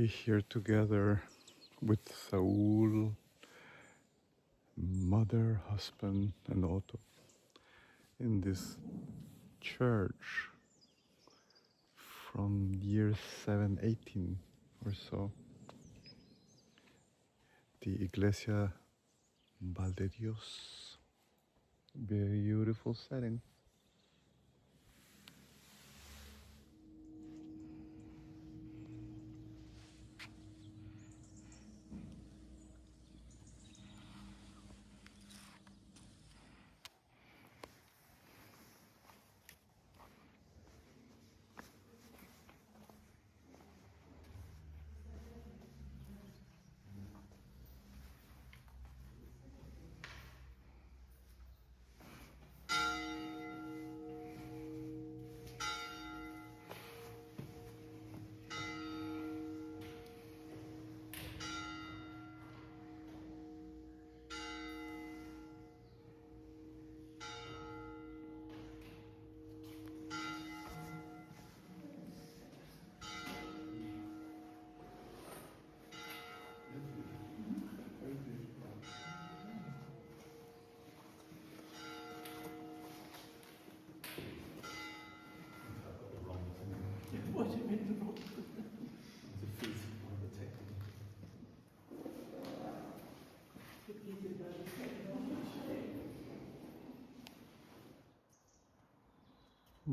be here together with Saul, mother, husband, and Otto in this church from year 718 or so. The Iglesia Valde Dios. Beautiful setting.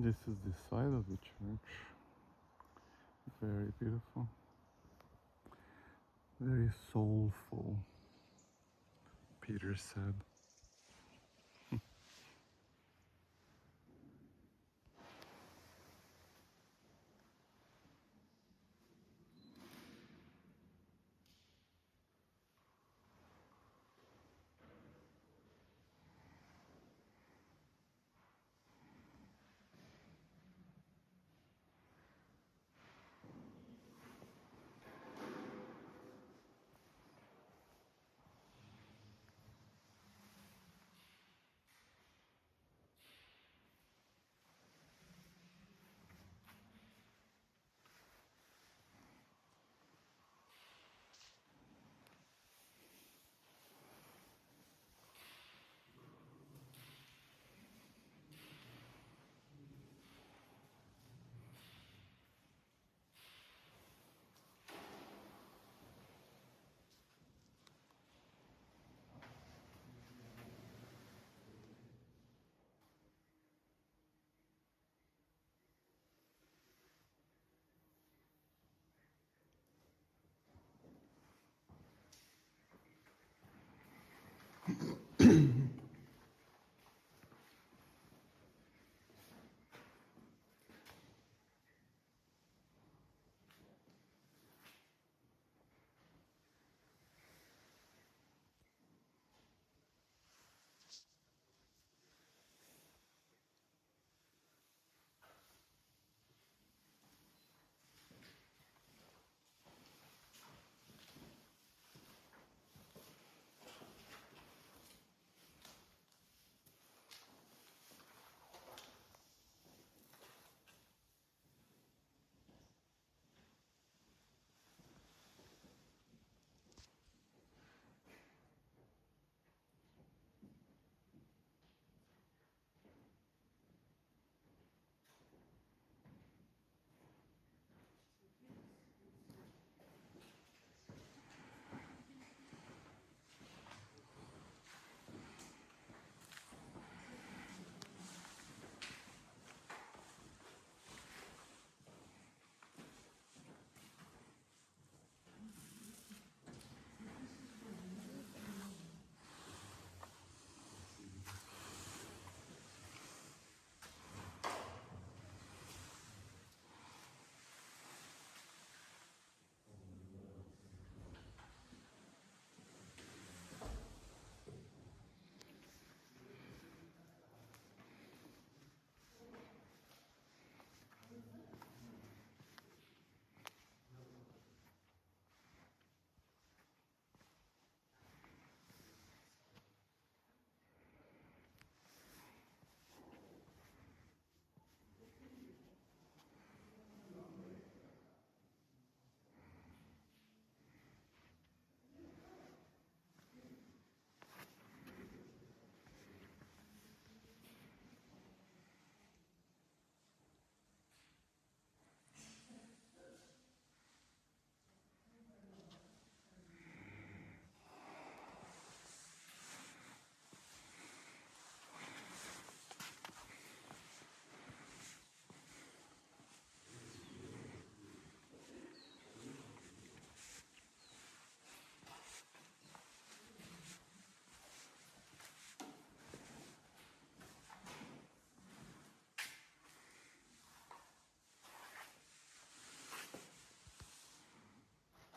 This is the side of the church. Very beautiful. Very soulful, Peter said.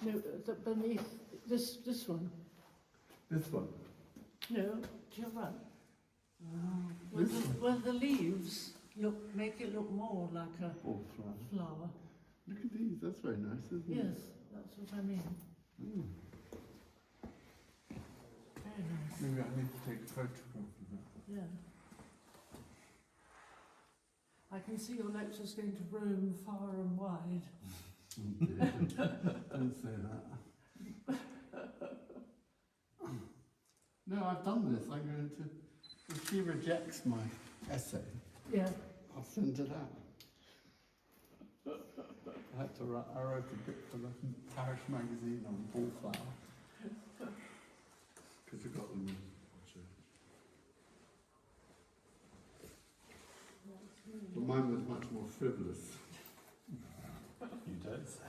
No, beneath this one. This one? No, to your right. Well, the leaves make it look more like a flower. Look at these, that's very nice, isn't it? Yes, that's what I mean. Very nice. Maybe I need to take a photograph of that. Yeah. I can see your lecture's going to roam far and wide. Don't say that. No, I've done this. I'm going to. If she rejects my essay, Yeah. I'll send it out. I had to write. I wrote a bit for the parish magazine on wallflower because we got them. But mine was much more frivolous. You don't say.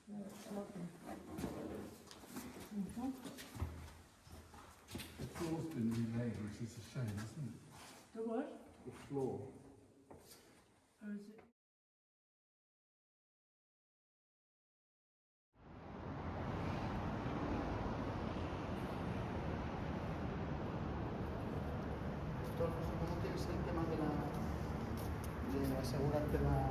It's lovely. The floor's been relaid, which is a shame, isn't it? The what? The floor. Oh, is it? ¿Cómo tienes el tema de asegurarte la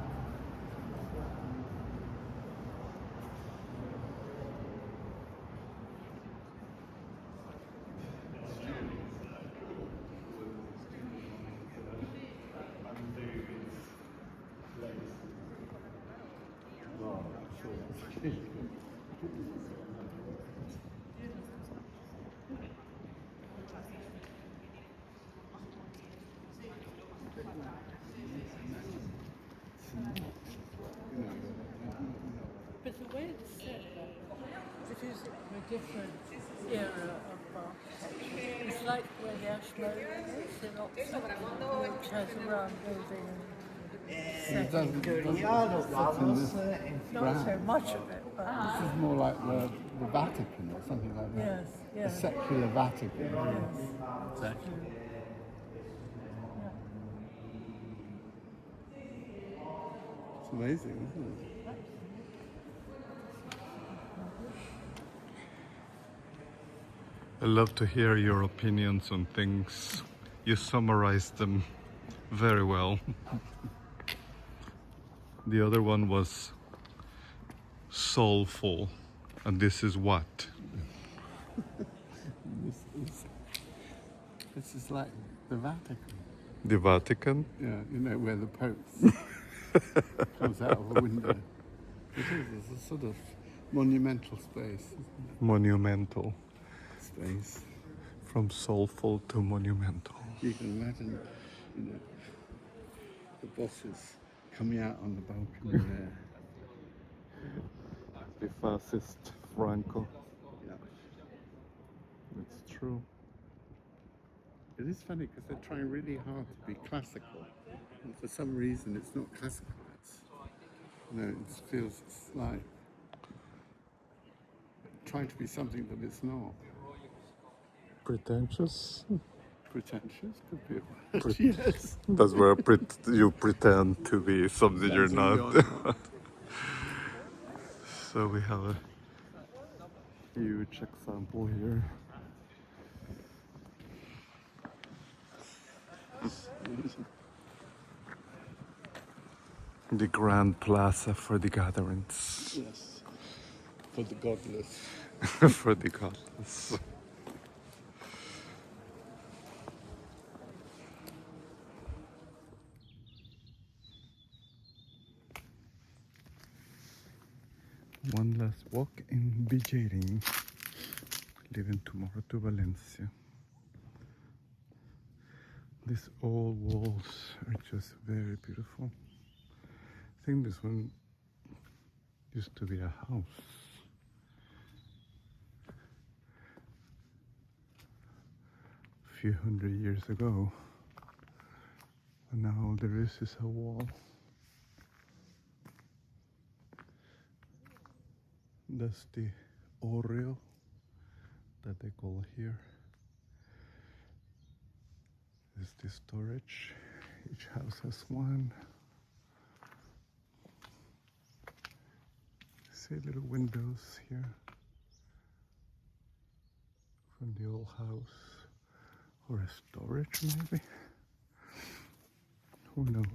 But the way it's set there, it is a different era of architecture. It's like where the Ashmolean is in Oxford, which has a round building and setting. Not so much of it, but This is more like the Vatican or something like that. yes, The yes. secular Vatican. Yes. Exactly. Yeah. It's amazing, isn't it? I love to hear your opinions on things. You summarize them very well. The other one was soulful, and this is what? This is like the Vatican. The Vatican? Yeah, you know, where the Pope comes out of a window. It is, it's a sort of monumental space, isn't it? Monumental. Space. From soulful to monumental. You can imagine, you know, the bosses coming out on the balcony there. The fascist Franco. Yeah. It's true. It is funny because they're trying really hard to be classical, and for some reason it's not classical. It's, you know, it feels it's like trying to be something that it's not. Pretentious? Pretentious could be a word. Yes. That's where you pretend to be something you're not. So we have a huge example here. The grand plaza for the gatherings. Yes. For the godless. For the godless. One last walk in Beijing, leaving tomorrow to Valencia. These old walls are just very beautiful. I think this one used to be a house. A few hundred years ago. And now all there is a wall. That's the Oreo that they call here. This is the storage. Each house has one. see little windows here from the old house, or a storage maybe. Who knows?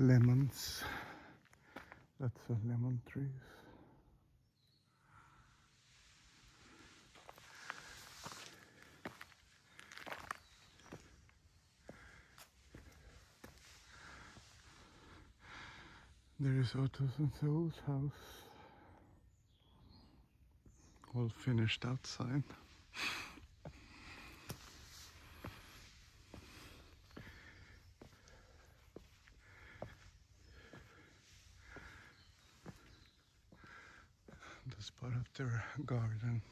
Lemons. That's a lemon trees. There is Otto's and Zoe's house. All finished outside. That's part of their garden.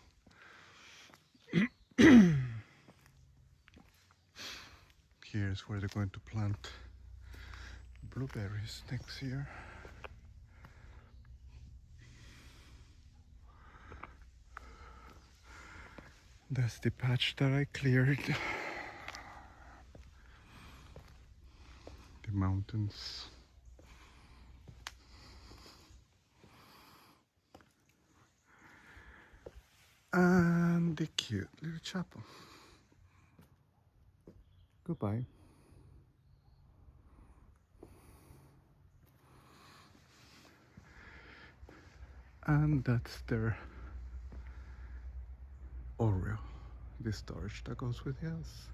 Here's where they're going to plant blueberries next year. That's the patch that I cleared. The mountains. And the cute little chapel. Goodbye. And that's their Oreo, the storage that goes with the house.